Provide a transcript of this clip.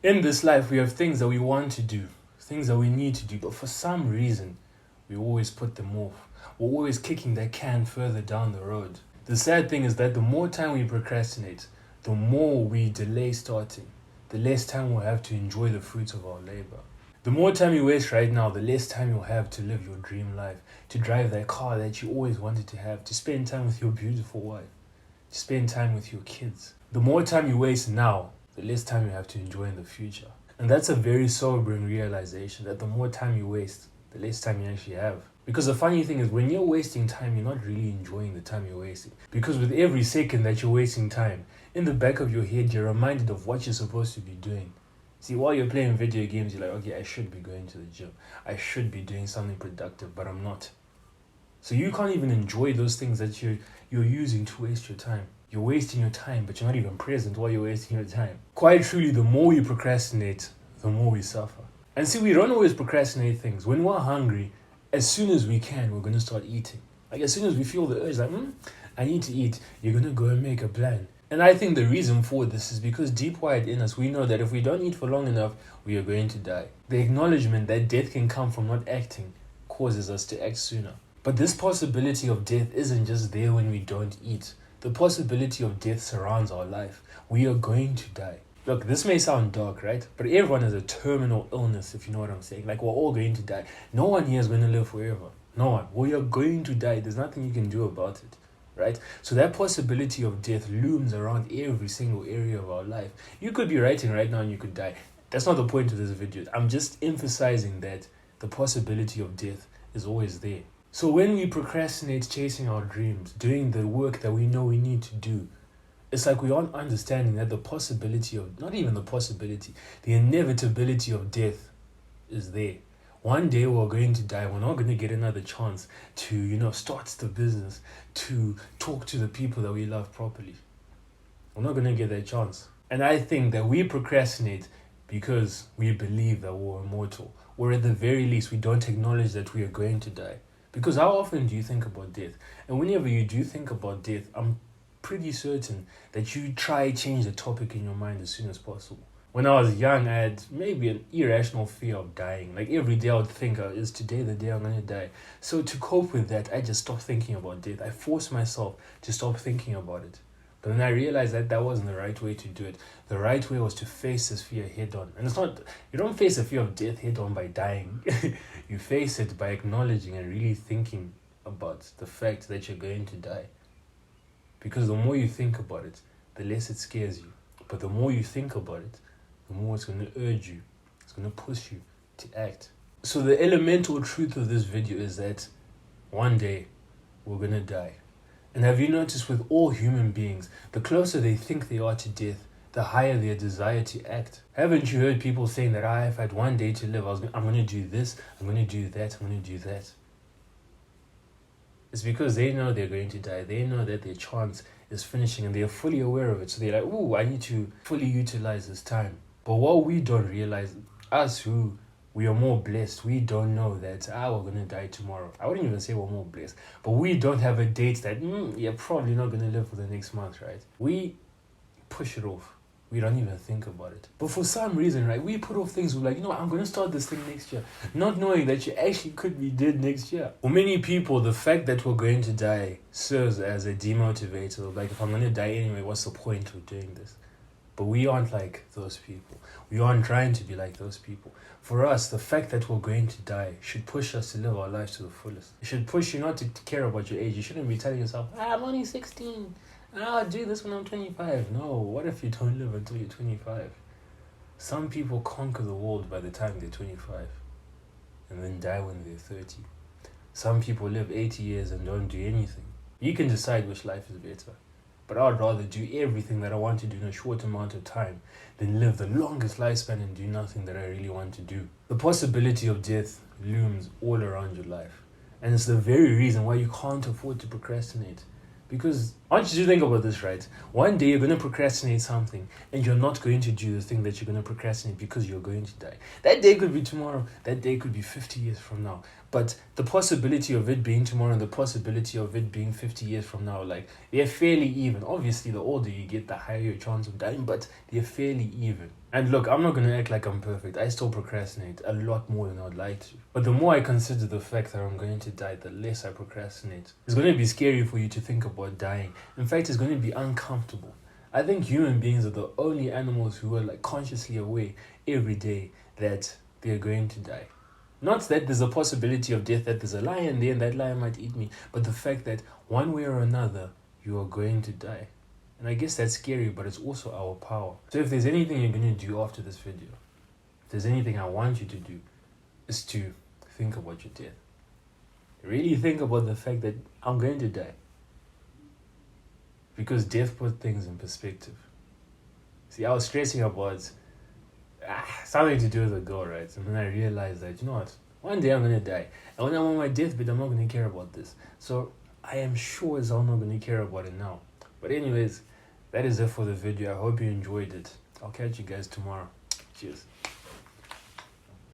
In this life, we have things that we want to do, things that we need to do, but for some reason, we always put them off. We're always kicking that can further down the road. The sad thing is that the more time we procrastinate, the more we delay starting, the less time we'll have to enjoy the fruits of our labor. The more time you waste right now, the less time you'll have to live your dream life, to drive that car that you always wanted to have, to spend time with your beautiful wife, to spend time with your kids. The more time you waste now, the less time you have to enjoy in the future. And that's a very sobering realization, that the more time you waste, the less time you actually have. Because the funny thing is, when you're wasting time, you're not really enjoying the time you're wasting. Because with every second that you're wasting time, in the back of your head, you're reminded of what you're supposed to be doing. See, while you're playing video games, you're like, okay, I should be going to the gym. I should be doing something productive, but I'm not. So you can't even enjoy those things that you're using to waste your time. You're wasting your time, but you're not even present while you're wasting your time. Quite truly, the more we procrastinate, the more we suffer. And see, we don't always procrastinate things. When we're hungry, as soon as we can, we're going to start eating. Like, as soon as we feel the urge, like, I need to eat, you're going to go and make a plan. And I think the reason for this is because deep wired in us, we know that if we don't eat for long enough, we are going to die. The acknowledgement that death can come from not acting causes us to act sooner. But this possibility of death isn't just there when we don't eat. The possibility of death surrounds our life. We are going to die. Look, this may sound dark, right? But everyone has a terminal illness, if you know what I'm saying. Like, we're all going to die. No one here is going to live forever. No one. We are going to die. There's nothing you can do about it, right? So that possibility of death looms around every single area of our life. You could be writing right now and you could die. That's not the point of this video. I'm just emphasizing that the possibility of death is always there. So when we procrastinate chasing our dreams, doing the work that we know we need to do, it's like we aren't understanding that the possibility of, not even the possibility, the inevitability of death is there. One day we're going to die. We're not going to get another chance to, start the business, to talk to the people that we love properly. We're not going to get that chance. And I think that we procrastinate because we believe that we're immortal. Or at the very least, we don't acknowledge that we are going to die. Because how often do you think about death? And whenever you do think about death, I'm pretty certain that you try change the topic in your mind as soon as possible. When I was young, I had maybe an irrational fear of dying. Like every day I would think, is today the day I'm going to die? So to cope with that, I just stopped thinking about death. I forced myself to stop thinking about it. But then I realized that that wasn't the right way to do it. The right way was to face this fear head on. And it's not, you don't face the fear of death head on by dying. You face it by acknowledging and really thinking about the fact that you're going to die. Because the more you think about it, the less it scares you. But the more you think about it, the more it's going to urge you. It's going to push you to act. So the elemental truth of this video is that one day we're going to die. And have you noticed with all human beings, the closer they think they are to death, the higher their desire to act? Haven't you heard people saying that if I had one day to live, I'm going to do this, I'm going to do that, I'm going to do that? It's because they know they're going to die. They know that their chance is finishing and they're fully aware of it. So they're like, I need to fully utilize this time. But what we don't realize, us who we are more blessed, we don't know that we're going to die tomorrow. I wouldn't even say we're more blessed, but we don't have a date that you're probably not going to live for the next month, right? We push it off. We don't even think about it. But for some reason, right, we put off things. We're like, I'm going to start this thing next year, not knowing that you actually could be dead next year. For many people, the fact that we're going to die serves as a demotivator. Like, if I'm going to die anyway, what's the point of doing this? But we aren't like those people. We aren't trying to be like those people. For us, the fact that we're going to die should push us to live our lives to the fullest. It should push you not to care about your age. You shouldn't be telling yourself, I'm only 16. I'll do this when I'm 25. No, what if you don't live until you're 25? Some people conquer the world by the time they're 25 and then die when they're 30. Some people live 80 years and don't do anything. You can decide which life is better. But I'd rather do everything that I want to do in a short amount of time than live the longest lifespan and do nothing that I really want to do. The possibility of death looms all around your life. And it's the very reason why you can't afford to procrastinate. Because I want you to think about this, right? One day you're going to procrastinate something and you're not going to do the thing that you're going to procrastinate because you're going to die. That day could be tomorrow. That day could be 50 years from now. But the possibility of it being tomorrow and the possibility of it being 50 years from now, like, they're fairly even. Obviously, the older you get, the higher your chance of dying, but they're fairly even. And look, I'm not going to act like I'm perfect. I still procrastinate a lot more than I'd like to. But the more I consider the fact that I'm going to die, the less I procrastinate. It's going to be scary for you to think about dying. In fact, it's going to be uncomfortable. I think human beings are the only animals who are like consciously aware every day that they're going to die. Not that there's a possibility of death, that there's a lion there and that lion might eat me, but the fact that one way or another, you are going to die. And I guess that's scary, but it's also our power. So if there's anything you're going to do after this video, if there's anything I want you to do, is to think about your death. Really think about the fact that I'm going to die. Because death puts things in perspective. See, I was stressing about something to do with a girl, right? And then I realized that, you know what? One day I'm going to die. And when I'm on my deathbed, I'm not going to care about this. So I am sure as I'm not going to care about it now. But anyways, that is it for the video. I hope you enjoyed it. I'll catch you guys tomorrow. Cheers.